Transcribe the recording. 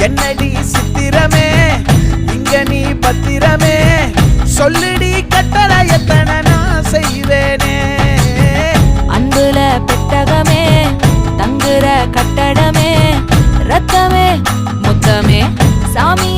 என்னடி சித்திரமே இங்க நீ பத்திரமே சொல்லுடி கட்டளை எத்தனை நான் செய்வேனே அன்புல பெட்டகமே தங்குற கட்டடமே ரத்தமே முத்தமே சாமி